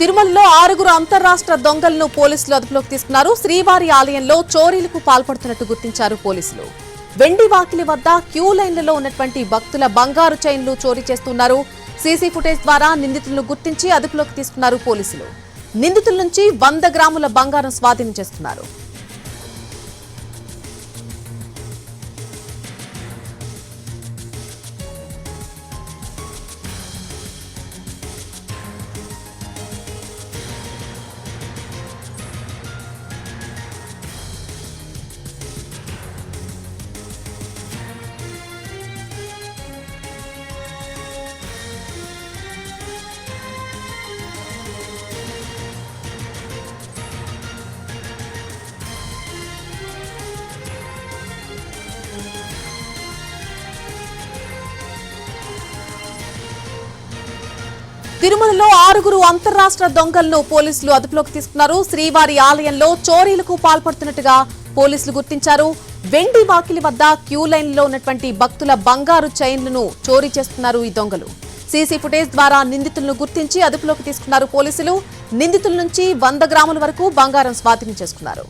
తిరుమలలో 6 అంతర్రాష్ట్ర దొంగలను పోలీసులు అదుపులోకి తీసుకున్నారు. శ్రీవారి ఆలయంలో చోరీలకు పాల్పడుతున్నట్టు గుర్తించారు పోలీసులు. వెండి వాకిలి వద్ద క్యూ లైన్లలో ఉన్నటువంటి భక్తుల బంగారు చైన్లు చోరీ చేస్తున్నారు. సీసీ ఫుటేజ్ ద్వారా నిందితులను గుర్తించి అదుపులోకి తీసుకున్నారు పోలీసులు. నిందితుల నుంచి 100 గ్రాముల బంగారం స్వాధీనం చేస్తున్నారు. తిరుమలలో 6 అంతర్రాష్ట్ర దొంగలను పోలీసులు అదుపులోకి తీసుకున్నారు. శ్రీవారి ఆలయంలో చోరీలకు పాల్పడుతున్నట్టుగా పోలీసులు గుర్తించారు. వెండి వాకిలి వద్ద క్యూ లైన్లో ఉన్నటువంటి భక్తుల బంగారు చైన్లను చోరీ చేస్తున్నారు ఈ దొంగలు. సీసీ ఫుటేజ్ ద్వారా నిందితులను గుర్తించి అదుపులోకి తీసుకున్నారు పోలీసులు. నిందితుల నుంచి 100 గ్రాముల వరకు బంగారం స్వాధీనం చేసుకున్నారు.